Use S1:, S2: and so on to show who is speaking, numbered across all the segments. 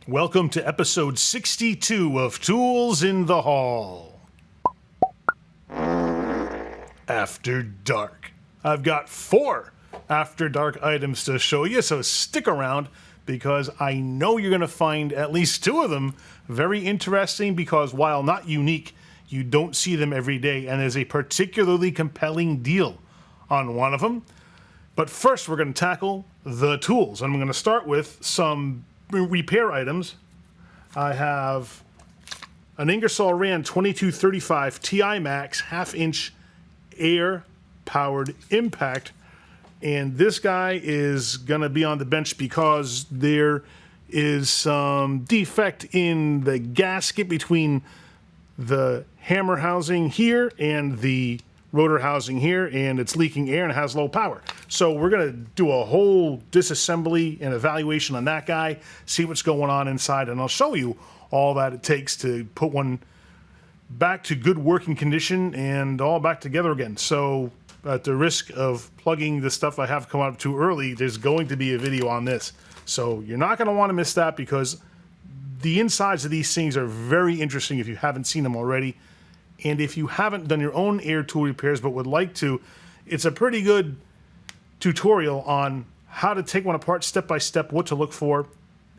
S1: Welcome to episode 62 of Tools in the Hall. After Dark. I've got 4 After Dark items to show you, so stick around because I know you're going to find at least 2 of them very interesting because while not unique, you don't see them every day, and there's a particularly compelling deal on one of them. But first, we're going to tackle the tools, and I'm going to start with some repair items. I have an Ingersoll Rand 2235 TI Max half-inch air-powered impact, and this guy is going to be on the bench because there is some defect in the gasket between the hammer housing here and the rotor housing here, and it's leaking air and it has low power. So we're going to do a whole disassembly and evaluation on that guy, see what's going on inside, and I'll show you all that it takes to put one back to good working condition and all back together again. So at the risk of plugging the stuff I have come out too early, there's going to be a video on this. So you're not going to want to miss that because the insides of these things are very interesting if you haven't seen them already. And if you haven't done your own air tool repairs but would like to, it's a pretty good tutorial on how to take one apart step by step, what to look for,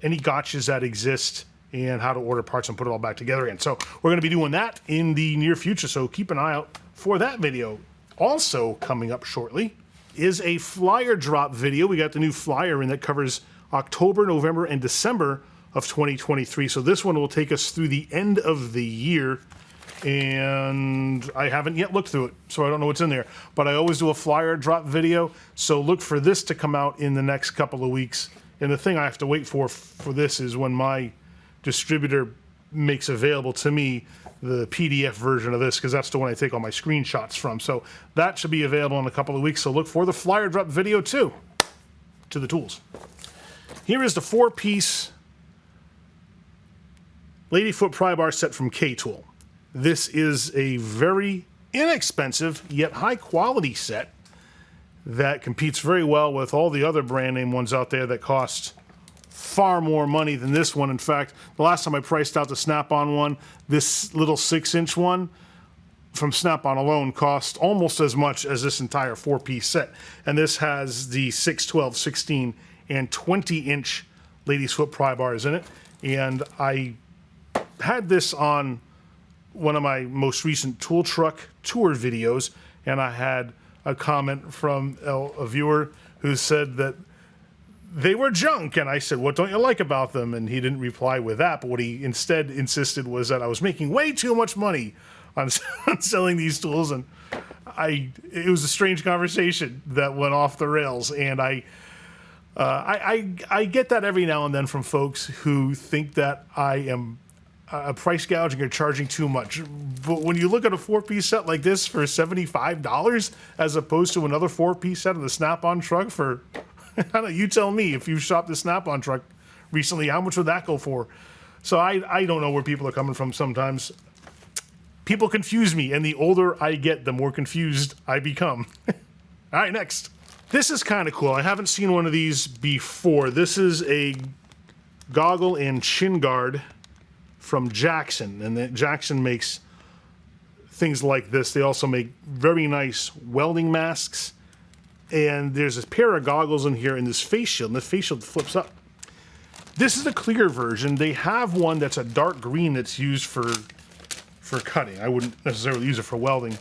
S1: any gotchas that exist, and how to order parts and put it all back together again. So we're going to be doing that in the near future, so keep an eye out for that video. Also coming up shortly is a flyer drop video. We got the new flyer in that covers October, November, and December of 2023. So this one will take us through the end of the year. And I haven't yet looked through it, so I don't know what's in there. But I always do a flyer drop video, so look for this to come out in the next couple of weeks. And the thing I have to wait for this is when my distributor makes available to me the PDF version of this, because that's the one I take all my screenshots from. So that should be available in a couple of weeks, so look for the flyer drop video too. To the tools. Here is the 4-piece Lady Foot Pry Bar Set from K-Tool. This is a very inexpensive yet high quality set that competes very well with all the other brand name ones out there that cost far more money than this one. In fact, the last time I priced out the Snap-on one, this little 6-inch one from Snap-on alone cost almost as much as this entire 4-piece set. And this has the 6, 12, 16, and 20-inch ladies' foot pry bars in it. And I had this on one of my most recent tool truck tour videos, and I had a comment from a viewer who said that they were junk, and I said, what don't you like about them? And he didn't reply with that, but what he instead insisted was that I was making way too much money on selling these tools, and it was a strange conversation that went off the rails, and I get that every now and then from folks who think that I am price gouging or charging too much. But when you look at a 4-piece set like this for $75 as opposed to another 4-piece set of the Snap-on truck for, I don't know, you tell me if you've shopped the Snap-on truck recently, how much would that go for? So I don't know where people are coming from sometimes. People confuse me, and the older I get, the more confused I become. All right, next. This is kind of cool. I haven't seen one of these before. This is a goggle and chin guard from Jackson, and Jackson makes things like this. They also make very nice welding masks, and there's a pair of goggles in here and this face shield, and the face shield flips up. This is a clear version. They have one that's a dark green that's used for cutting. I wouldn't necessarily use it for welding,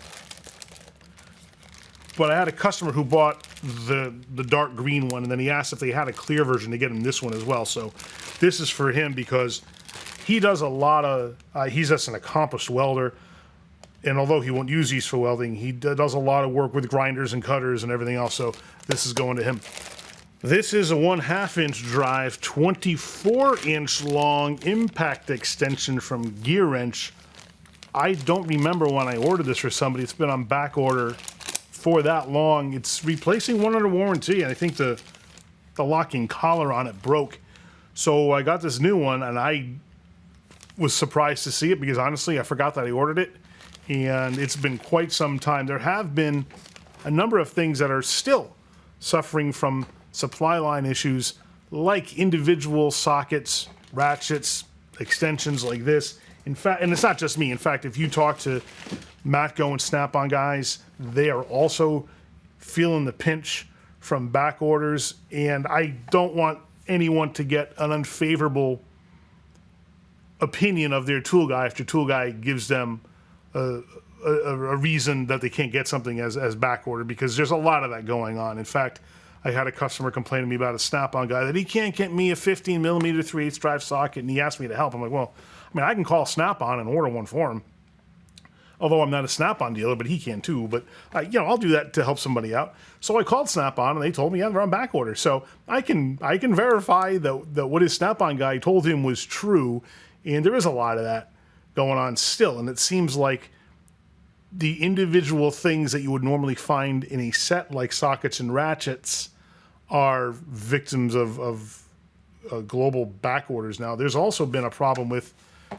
S1: but I had a customer who bought the dark green one, and then he asked if they had a clear version to get him this one as well. So this is for him because he does a lot of, he's just an accomplished welder, and although he won't use these for welding, he does a lot of work with grinders and cutters and everything else, so this is going to him. This is a 1/2-inch drive, 24-inch long impact extension from Gearwrench. I don't remember when I ordered this for somebody. It's been on back order for that long. It's replacing one under warranty, and I think the locking collar on it broke. So I got this new one, and I was surprised to see it because honestly I forgot that I ordered it, and it's been quite some time. There have been a number of things that are still suffering from supply line issues, like individual sockets ratchets, extensions like this. In fact, and it's not just me. In fact, if you talk to Matco and Snap-on guys, they are also feeling the pinch from back orders, and I don't want anyone to get an unfavorable opinion of their tool guy if their tool guy gives them a reason that they can't get something as back order, because there's a lot of that going on. In fact, I had a customer complain to me about a Snap-on guy that he can't get me a 15 millimeter 3/8 drive socket, and he asked me to help. I'm like, well, I mean, I can call Snap-on and order one for him. Although I'm not a Snap-on dealer, but he can too. But I'll do that to help somebody out. So I called Snap-on, and they told me, yeah, they're on back order. So I can verify that what his Snap-on guy told him was true, and there is a lot of that going on still. And it seems like the individual things that you would normally find in a set, like sockets and ratchets, are victims of global back orders now. There's also been a problem with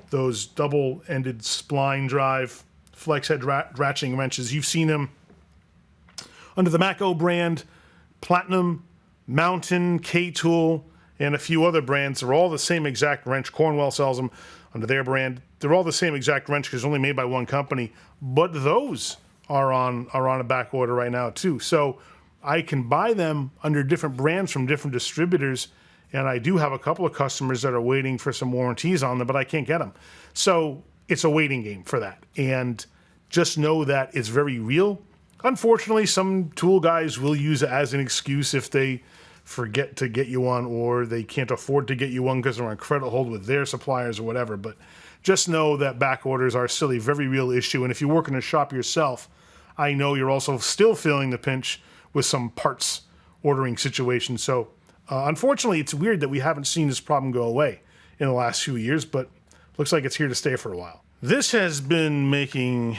S1: those double-ended spline drive flex head ratcheting wrenches. You've seen them under the Matco brand, Platinum, Mountain, K-Tool, and a few other brands. They're all the same exact wrench. Cornwell sells them under their brand. They're all the same exact wrench because they're only made by one company. But those are on a back order right now too. So I can buy them under different brands from different distributors, and I do have a couple of customers that are waiting for some warranties on them, but I can't get them. So it's a waiting game for that. And just know that it's very real. Unfortunately, some tool guys will use it as an excuse if they forget to get you one, or they can't afford to get you one because they're on credit hold with their suppliers or whatever. But just know that back orders are still a very real issue. And if you work in a shop yourself, I know you're also still feeling the pinch with some parts ordering situations. So unfortunately, it's weird that we haven't seen this problem go away in the last few years, but looks like it's here to stay for a while. This has been making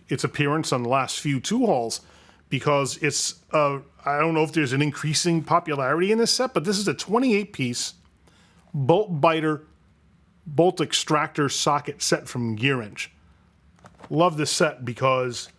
S1: its appearance on the last few tool hauls because it's, I don't know if there's an increasing popularity in this set, but this is a 28-piece bolt biter, bolt extractor socket set from Gearwrench. Love this set because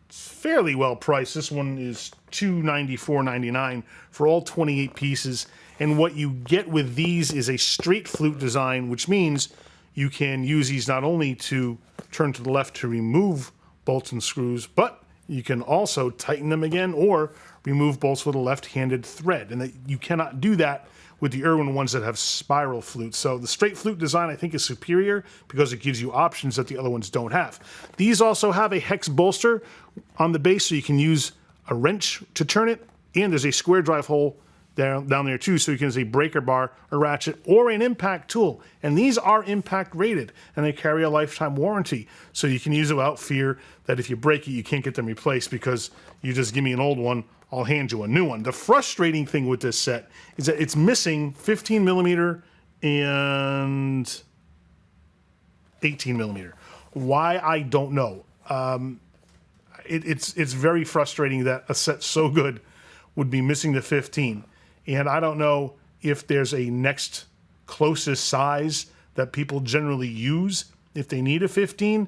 S1: it's fairly well priced. This one is $294.99 for all 28 pieces. And what you get with these is a straight flute design, which means you can use these not only to turn to the left to remove bolts and screws, but you can also tighten them again or remove bolts with a left-handed thread. And that you cannot do that with the Irwin ones that have spiral flutes. So the straight flute design, I think, is superior because it gives you options that the other ones don't have. These also have a hex bolster on the base, so you can use a wrench to turn it, and there's a square drive hole down there too, so you can use a breaker bar, a ratchet, or an impact tool. And these are impact rated, and they carry a lifetime warranty, so you can use it without fear that if you break it, you can't get them replaced because you just give me an old one, I'll hand you a new one. The frustrating thing with this set is that it's missing 15 millimeter and 18 millimeter. Why, I don't know. It's very frustrating that a set so good would be missing the 15. And I don't know if there's a next closest size that people generally use if they need a 15.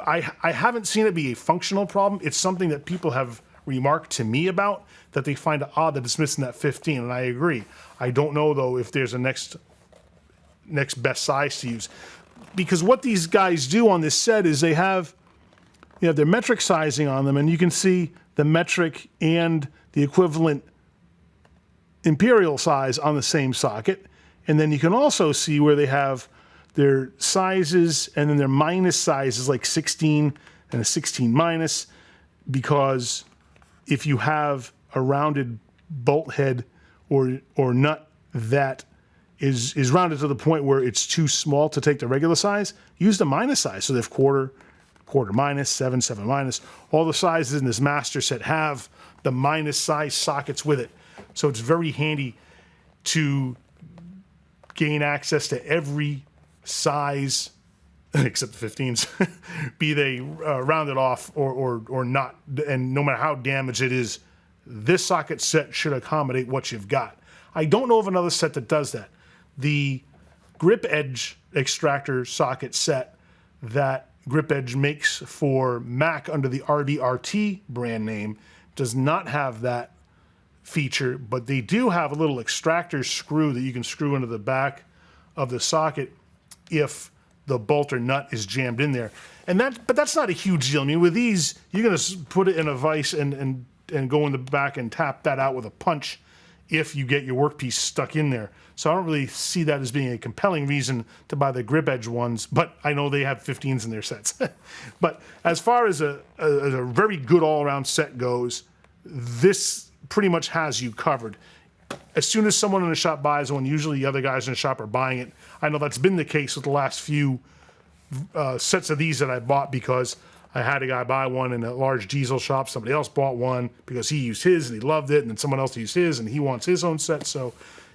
S1: I haven't seen it be a functional problem. It's something that people have remarked to me about, that they find it odd that it's missing that 15, and I agree. I don't know, though, if there's a next best size to use. Because what these guys do on this set is they have their metric sizing on them, and you can see the metric and the equivalent imperial size on the same socket. And then you can also see where they have their sizes and then their minus sizes, like 16 and a 16 minus, because if you have a rounded bolt head or nut that is rounded to the point where it's too small to take the regular size, use the minus size. So they have quarter minus, 7 minus. All the sizes in this master set have the minus size sockets with it. So it's very handy to gain access to every size, except the 15s, be they rounded off or not. And no matter how damaged it is, this socket set should accommodate what you've got. I don't know of another set that does that. The grip edge extractor socket set that Grip Edge makes for Mac under the RBRT brand name does not have that feature, but they do have a little extractor screw that you can screw into the back of the socket if the bolt or nut is jammed in there. But that's not a huge deal. I mean, with these, you're going to put it in a vise and go in the back and tap that out with a punch if you get your workpiece stuck in there. So I don't really see that as being a compelling reason to buy the grip edge ones, but I know they have 15s in their sets. But as far as a very good all-around set goes, this pretty much has you covered. As soon as someone in the shop buys one, usually the other guys in the shop are buying it. I know that's been the case with the last few sets of these that I bought, because I had a guy buy one in a large diesel shop. Somebody else bought one because he used his and he loved it, and then someone else used his and he wants his own set. So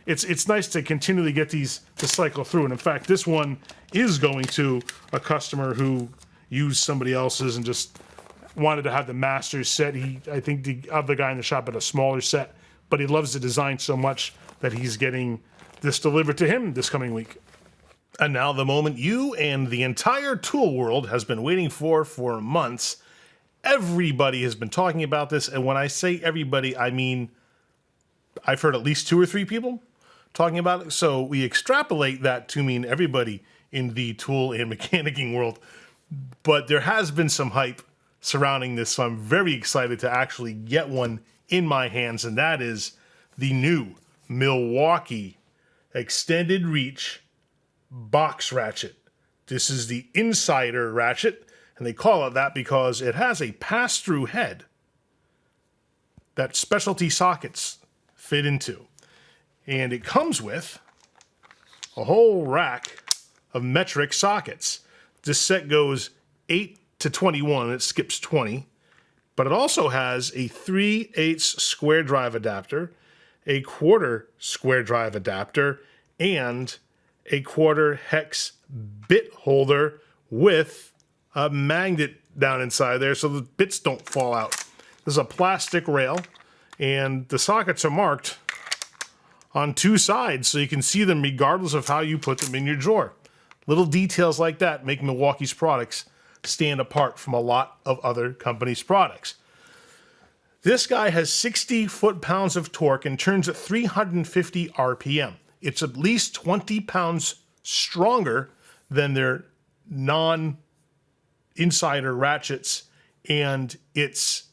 S1: it's nice to continually get these to cycle through. And in fact, this one is going to a customer who used somebody else's and just wanted to have the master's set. I think the other guy in the shop had a smaller set, but he loves the design so much that he's getting this delivered to him this coming week. And now the moment you and the entire tool world has been waiting for months. Everybody has been talking about this, and when I say everybody, I mean I've heard at least 2 or 3 people talking about it. So we extrapolate that to mean everybody in the tool and mechanicking world. But there has been some hype surrounding this, so I'm very excited to actually get one in my hands, and that is the new Milwaukee Extended Reach Box Ratchet. This is the Insider Ratchet, and they call it that because it has a pass-through head that specialty sockets fit into. And it comes with a whole rack of metric sockets. This set goes 8 to 21, it skips 20, but it also has a 3/8 square drive adapter, a 1/4 square drive adapter, and a 1/4 hex bit holder with a magnet down inside there so the bits don't fall out. This is a plastic rail, and the sockets are marked on 2 sides so you can see them regardless of how you put them in your drawer. Little details like that make Milwaukee's products stand apart from a lot of other companies' products. This guy has 60 foot-pounds of torque and turns at 350 RPM. It's at least 20 pounds stronger than their non-insider ratchets, and it's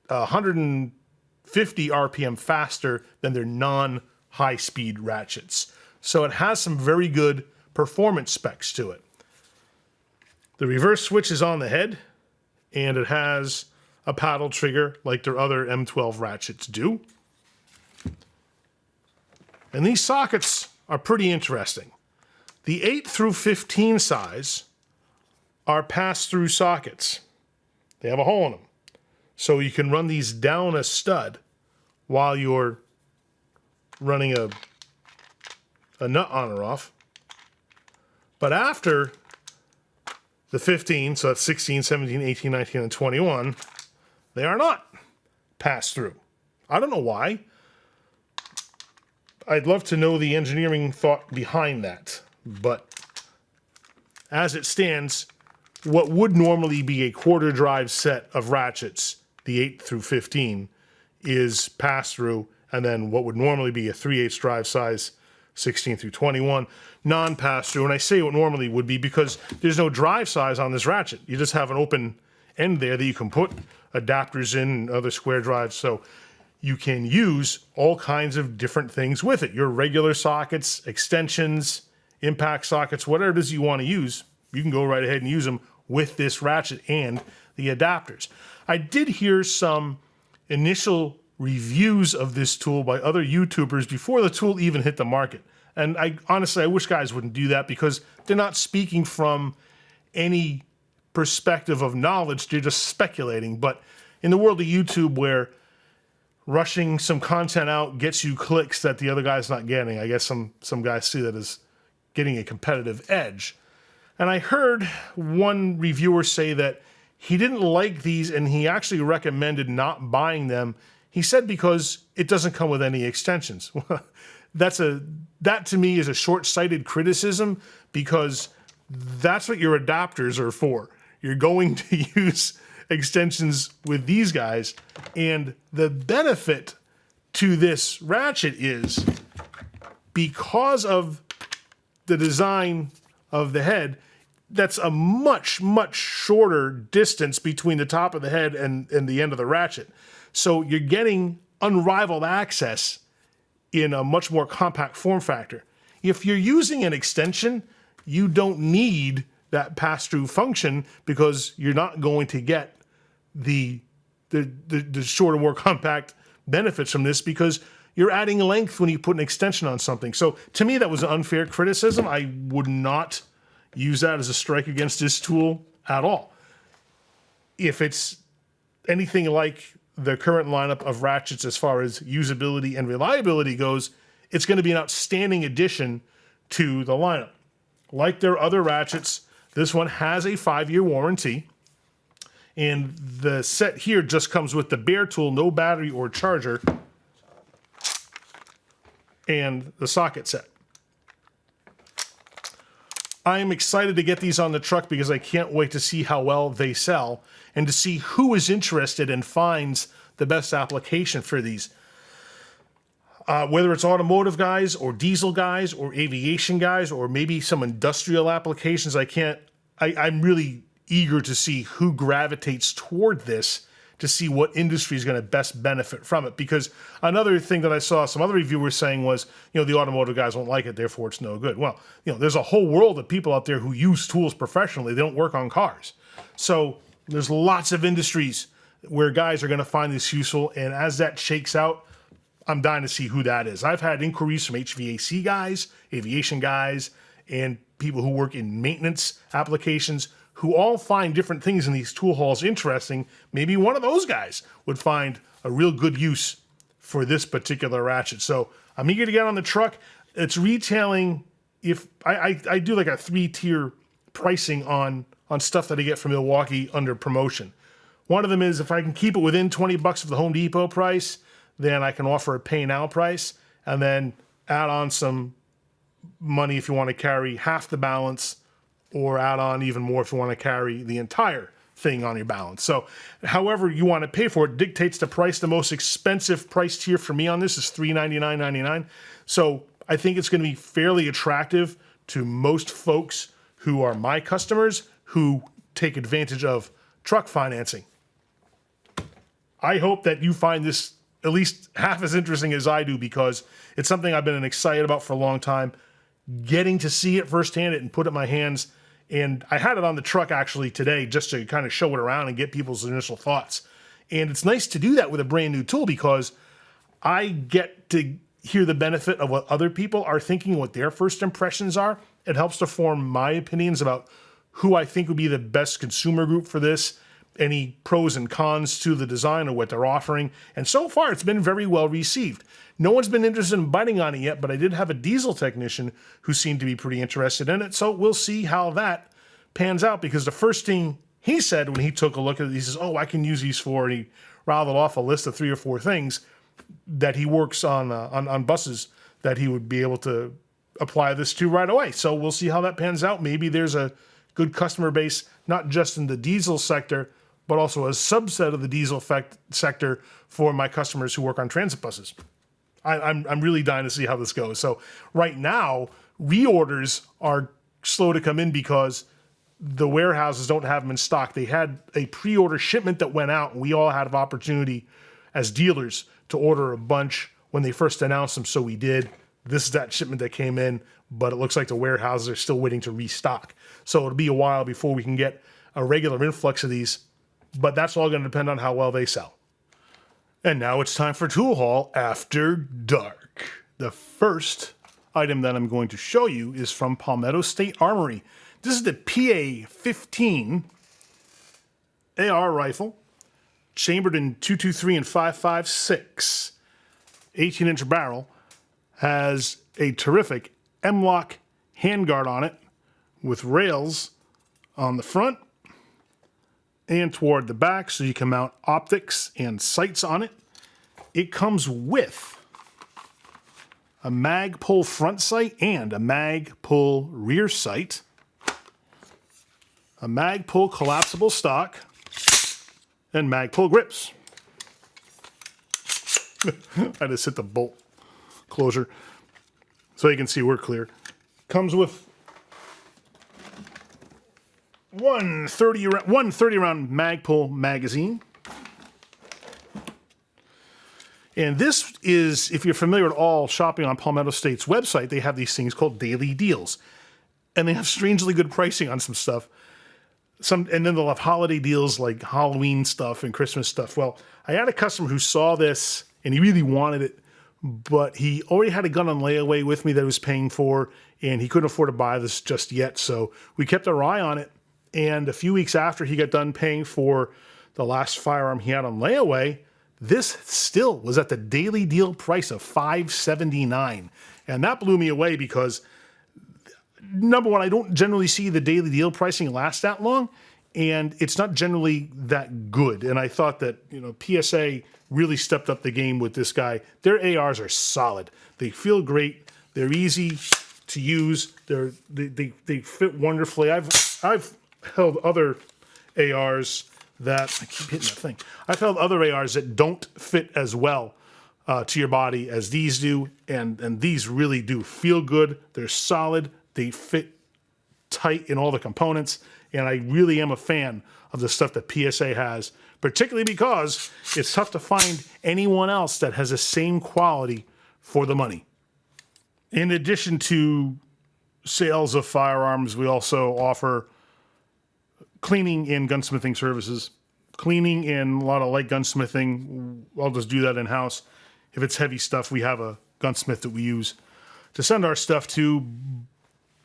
S1: 150 RPM faster than their non-high-speed ratchets. So it has some very good performance specs to it. The reverse switch is on the head, and it has a paddle trigger like their other M12 ratchets do. And these sockets are pretty interesting. The 8 through 15 size are pass-through sockets. They have a hole in them. So you can run these down a stud while you're running a nut on or off. But after the 15, so that's 16, 17, 18, 19, and 21, they are not pass-through. I don't know why. I'd love to know the engineering thought behind that. But as it stands, what would normally be a 1/4 drive set of ratchets, the 8 through 15, is pass-through, and then what would normally be a 3/8 drive size, 16 through 21, non-pass-through. And I say what normally would be because there's no drive size on this ratchet. You just have an open end there that you can put adapters in and other square drives. So you can use all kinds of different things with it. Your regular sockets, extensions, impact sockets, whatever it is you want to use, you can go right ahead and use them with this ratchet and the adapters. I did hear some initial reviews of this tool by other YouTubers before the tool even hit the market. And I wish guys wouldn't do that because they're not speaking from any perspective of knowledge, they're just speculating. But in the world of YouTube where rushing some content out gets you clicks that the other guy's not getting, I guess some guys see that as getting a competitive edge. And I heard one reviewer say that he didn't like these and he actually recommended not buying them. He said because it doesn't come with any extensions. That to me is a short-sighted criticism because that's what your adapters are for. You're going to use extensions with these guys, and the benefit to this ratchet is because of the design of the head, that's a much, much shorter distance between the top of the head and the end of the ratchet. So you're getting unrivaled access in a much more compact form factor. If you're using an extension, you don't need that pass-through function because you're not going to get the shorter, more compact benefits from this because you're adding length when you put an extension on something. So to me, that was an unfair criticism. I would not use that as a strike against this tool at all. If it's anything like the current lineup of ratchets as far as usability and reliability goes, it's going to be an outstanding addition to the lineup. Like their other ratchets, this one has a 5-year warranty. And the set here just comes with the bare tool, no battery or charger, and the socket set. I'm excited to get these on the truck because I can't wait to see how well they sell and to see who is interested and finds the best application for these. Whether it's automotive guys or diesel guys or aviation guys or maybe some industrial applications, I'm really eager to see who gravitates toward this to see what industry is going to best benefit from it. Because another thing that I saw some other reviewers saying was, the automotive guys won't like it, therefore it's no good. Well, there's a whole world of people out there who use tools professionally. They don't work on cars. So there's lots of industries where guys are going to find this useful. And as that shakes out, I'm dying to see who that is. I've had inquiries from HVAC guys, aviation guys, and people who work in maintenance applications who all find different things in these tool hauls interesting. Maybe one of those guys would find a real good use for this particular ratchet. So I'm eager to get on the truck. It's retailing. If I do like a 3-tier pricing on stuff that I get from Milwaukee under promotion. One of them is if I can keep it within $20 of the Home Depot price, then I can offer a pay now price and then add on some money if you want to carry half the balance, or add on even more if you want to carry the entire thing on your balance. So however you want to pay for it dictates the price. The most expensive price tier for me on this is $399.99. So I think it's going to be fairly attractive to most folks who are my customers who take advantage of truck financing. I hope that you find this at least half as interesting as I do because it's something I've been excited about for a long time. Getting to see it firsthand and put it in my hands. And I had it on the truck actually today just to kind of show it around and get people's initial thoughts. And it's nice to do that with a brand new tool because I get to hear the benefit of what other people are thinking, what their first impressions are. It helps to form my opinions about who I think would be the best consumer group for this, any pros and cons to the design or what they're offering. And so far, it's been very well received. No one's been interested in biting on it yet, but I did have a diesel technician who seemed to be pretty interested in it. So we'll see how that pans out because the first thing he said when he took a look at it, he says, oh, I can use these for, and he rattled off a list of 3 or 4 things that he works on buses that he would be able to apply this to right away. So we'll see how that pans out. Maybe there's a good customer base, not just in the diesel sector, but also a subset of the diesel sector for my customers who work on transit buses. I'm really dying to see how this goes. So right now, reorders are slow to come in because the warehouses don't have them in stock. They had a pre-order shipment that went out, and we all had an opportunity as dealers to order a bunch when they first announced them, so we did. This is that shipment that came in, but it looks like the warehouses are still waiting to restock. So it'll be a while before we can get a regular influx of these, but that's all going to depend on how well they sell. And now it's time for Tool Haul After Dark. The first item that I'm going to show you is from Palmetto State Armory. This is the PA-15 AR rifle, chambered in 223 and 5.56, 18-inch barrel, has a terrific M-LOK handguard on it with rails on the front and toward the back so you can mount optics and sights on it. It comes with a mag pull front sight and a mag pull rear sight, a mag pull collapsible stock, and mag pull grips. I just hit the bolt closure so you can see we're clear. Comes with one 30 round Magpul magazine. And this is, if you're familiar at all shopping on Palmetto State's website, they have these things called daily deals. And they have strangely good pricing on some stuff. And then they'll have holiday deals like Halloween stuff and Christmas stuff. Well, I had a customer who saw this and he really wanted it, but he already had a gun on layaway with me that he was paying for, and he couldn't afford to buy this just yet. So we kept our eye on it. And a few weeks after he got done paying for the last firearm he had on layaway, this still was at the daily deal price of $579. And that blew me away because, number one, I don't generally see the daily deal pricing last that long, and it's not generally that good. And I thought that, PSA really stepped up the game with this guy. Their ARs are solid. They feel great. They're easy to use. They fit wonderfully. I've held other ARs that, I keep hitting that thing. I've held other ARs that don't fit as well to your body as these do, and these really do feel good. They're solid. They fit tight in all the components, and I really am a fan of the stuff that PSA has, particularly because it's tough to find anyone else that has the same quality for the money. In addition to sales of firearms, we also offer cleaning and gunsmithing services. Cleaning and a lot of light gunsmithing, I'll just do that in-house. If it's heavy stuff, we have a gunsmith that we use to send our stuff to.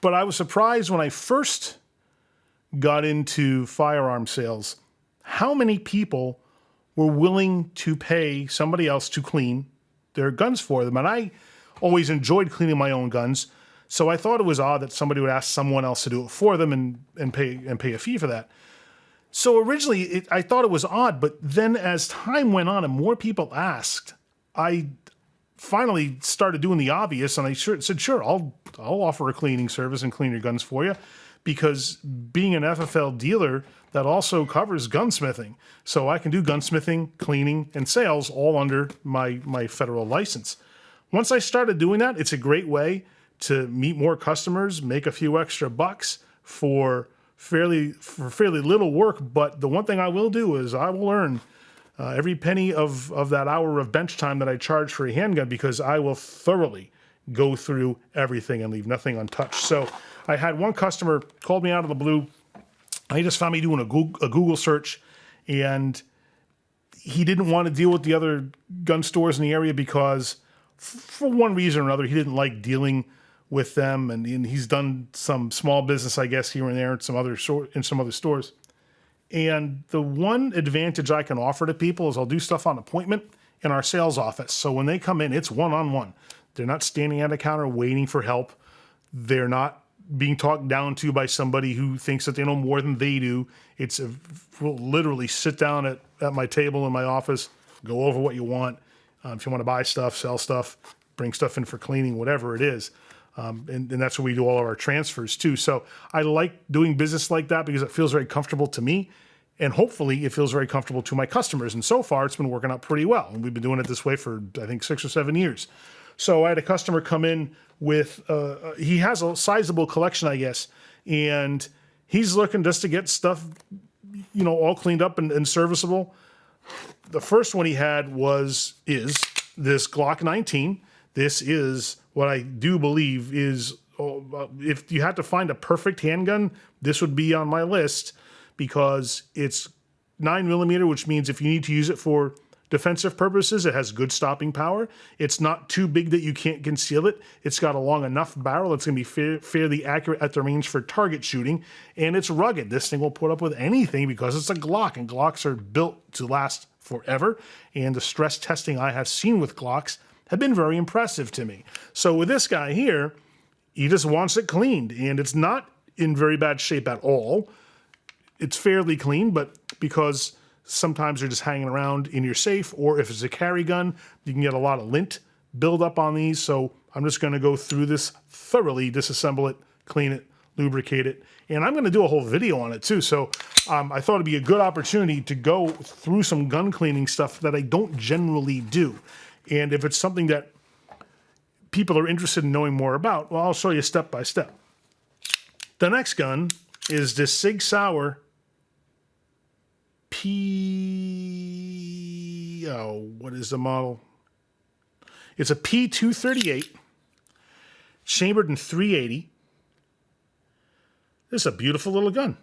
S1: But I was surprised when I first got into firearm sales how many people were willing to pay somebody else to clean their guns for them. And I always enjoyed cleaning my own guns, so I thought it was odd that somebody would ask someone else to do it for them and pay a fee for that. So originally, I thought it was odd, but then as time went on and more people asked, I finally started doing the obvious, and I said, sure, I'll offer a cleaning service and clean your guns for you, because being an FFL dealer, that also covers gunsmithing. So I can do gunsmithing, cleaning, and sales all under my federal license. Once I started doing that, it's a great way to meet more customers, make a few extra bucks for fairly little work. But the one thing I will do is I will earn every penny of that hour of bench time that I charge for a handgun, because I will thoroughly go through everything and leave nothing untouched. So I had one customer called me out of the blue. He just found me doing a Google search, and he didn't want to deal with the other gun stores in the area because, for one reason or another, he didn't like dealing with them, and he's done some small business, I guess, here and there in some other stores. And the one advantage I can offer to people is I'll do stuff on appointment in our sales office. So when they come in, it's one-on-one. They're not standing at a counter waiting for help. They're not being talked down to by somebody who thinks that they know more than they do. We'll literally sit down at my table in my office, go over what you want. If you want to buy stuff, sell stuff, bring stuff in for cleaning, whatever it is. And that's where we do all of our transfers too. So I like doing business like that because it feels very comfortable to me, and hopefully it feels very comfortable to my customers. And so far it's been working out pretty well. And we've been doing it this way for, I think, 6 or 7 years. So I had a customer come in with, he has a sizable collection, I guess, and he's looking just to get stuff, all cleaned up and serviceable. The first one he had is this Glock 19. This is what I do believe is, if you had to find a perfect handgun, this would be on my list, because it's 9mm, which means if you need to use it for defensive purposes, it has good stopping power. It's not too big that you can't conceal it. It's got a long enough barrel. It's going to be fairly accurate at the range for target shooting, and it's rugged. This thing will put up with anything because it's a Glock, and Glocks are built to last forever, and the stress testing I have seen with Glocks have been very impressive to me. So with this guy here, he just wants it cleaned, and it's not in very bad shape at all. It's fairly clean, but because sometimes they're just hanging around in your safe, or if it's a carry gun, you can get a lot of lint build up on these. So I'm just going to go through this thoroughly, disassemble it, clean it, lubricate it, and I'm going to do a whole video on it too. So I thought it'd be a good opportunity to go through some gun cleaning stuff that I don't generally do. And if it's something that people are interested in knowing more about, well, I'll show you step by step. The next gun is this Sig Sauer what is the model? It's a P238, chambered in 380. This is a beautiful little gun.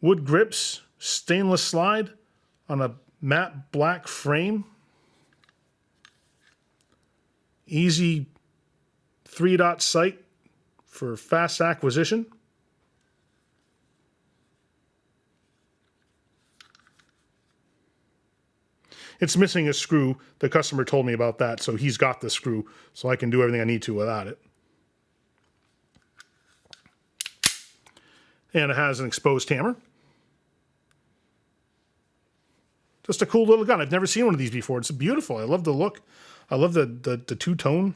S1: Wood grips, stainless slide on a matte black frame. Easy 3-dot sight for fast acquisition. It's missing a screw. The customer told me about that, so he's got the screw, so I can do everything I need to without it. And it has an exposed hammer. Just a cool little gun. I've never seen one of these before. It's beautiful. I love the look. I love the two-tone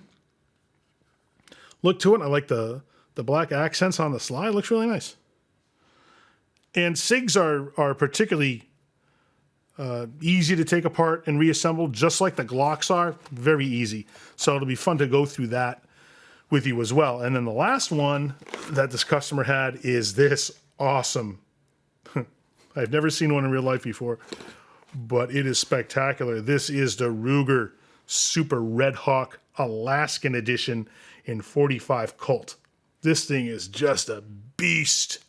S1: look to it. I like the black accents on the slide. It looks really nice. And SIGs are particularly easy to take apart and reassemble, just like the Glocks are. Very easy. So it'll be fun to go through that with you as well. And then the last one that this customer had is this awesome. I've never seen one in real life before, but it is spectacular. This is the Ruger Super Redhawk Alaskan Edition in 45 Colt. This thing is just a beast.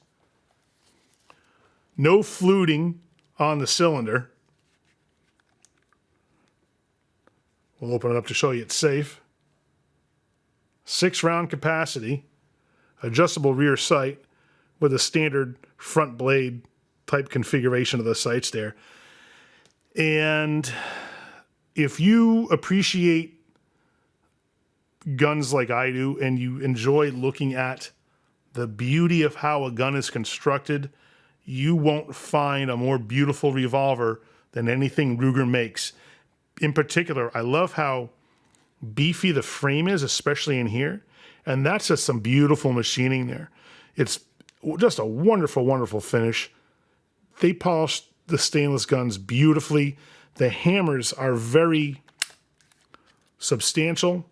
S1: No fluting on the cylinder. We'll open it up to show you it's safe. 6-round capacity, adjustable rear sight with a standard front blade type configuration of the sights there. And if you appreciate guns like I do and you enjoy looking at the beauty of how a gun is constructed, you won't find a more beautiful revolver than anything Ruger makes. In particular, I love how beefy the frame is, especially in here. And that's just some beautiful machining there. It's just a wonderful, wonderful finish. They polished the stainless guns beautifully. The hammers are very substantial.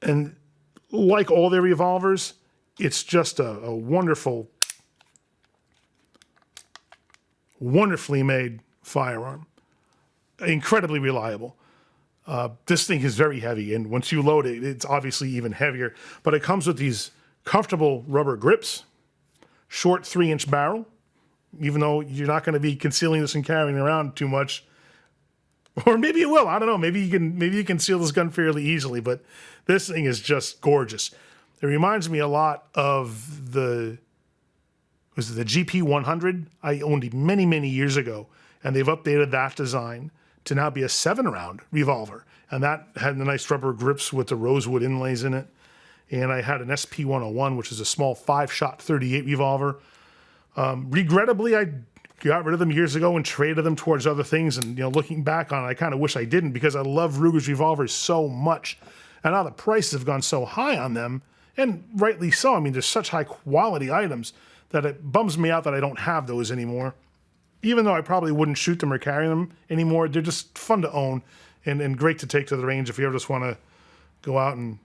S1: And like all their revolvers, it's just a wonderful, wonderfully made firearm. Incredibly reliable. This thing is very heavy, and once you load it, it's obviously even heavier. But it comes with these comfortable rubber grips, short 3-inch barrel, even though you're not going to be concealing this and carrying it around too much. Or maybe you will. I don't know. Maybe you can conceal this gun fairly easily, but this thing is just gorgeous. It reminds me a lot of the GP100 I owned many, many years ago, and they've updated that design to now be a 7-round revolver. And that had the nice rubber grips with the rosewood inlays in it. And I had an SP101, which is a small 5-shot 38 revolver. Regrettably, I got rid of them years ago and traded them towards other things. And looking back on it, I kind of wish I didn't, because I love Ruger's revolvers so much. And now the prices have gone so high on them, and rightly so. I mean, there's such high quality items that it bums me out that I don't have those anymore. Even though I probably wouldn't shoot them or carry them anymore, they're just fun to own and great to take to the range if you ever just want to go out and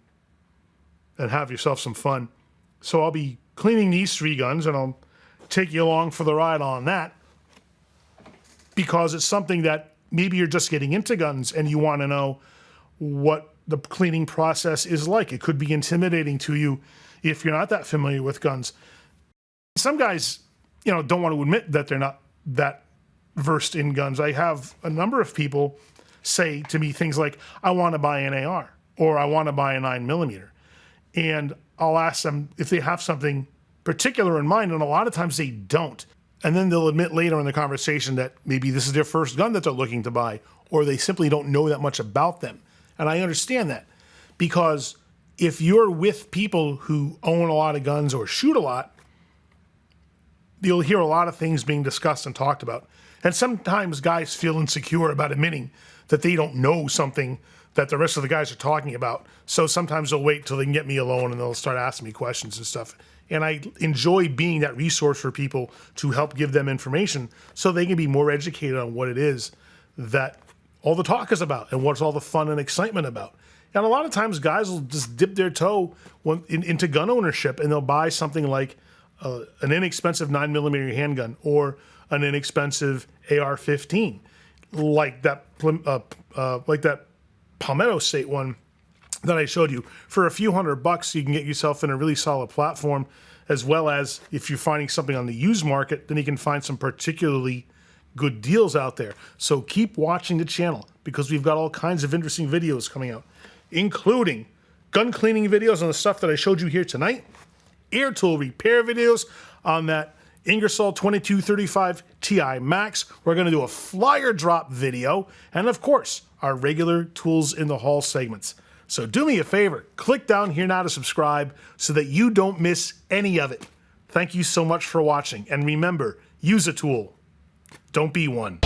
S1: have yourself some fun. So I'll be cleaning these 3 guns, and I'll take you along for the ride on that, because it's something that maybe you're just getting into guns and you want to know what the cleaning process is like. It could be intimidating to you if you're not that familiar with guns. Some guys, don't want to admit that they're not that versed in guns. I have a number of people say to me things like, I want to buy an AR, or I want to buy a 9mm. And I'll ask them if they have something particular in mind, and a lot of times they don't. And then they'll admit later in the conversation that maybe this is their first gun that they're looking to buy, or they simply don't know that much about them. And I understand that, because if you're with people who own a lot of guns or shoot a lot, you'll hear a lot of things being discussed and talked about. And sometimes guys feel insecure about admitting that they don't know something that the rest of the guys are talking about. So sometimes they'll wait till they can get me alone and they'll start asking me questions and stuff. And I enjoy being that resource for people to help give them information so they can be more educated on what it is that all the talk is about and what's all the fun and excitement about. And a lot of times guys will just dip their toe into gun ownership, and they'll buy something like an inexpensive 9mm handgun or an inexpensive AR-15, like that Palmetto State one that I showed you. For a few $100, you can get yourself in a really solid platform, as well as if you're finding something on the used market, then you can find some particularly good deals out there. So keep watching the channel, because we've got all kinds of interesting videos coming out, including gun cleaning videos on the stuff that I showed you here tonight, air tool repair videos on that Ingersoll 2235 Ti Max. We're going to do a flyer drop video, and of course, our regular tools in the haul segments. So do me a favor, click down here now to subscribe so that you don't miss any of it. Thank you so much for watching, and remember, use a tool. Don't be one.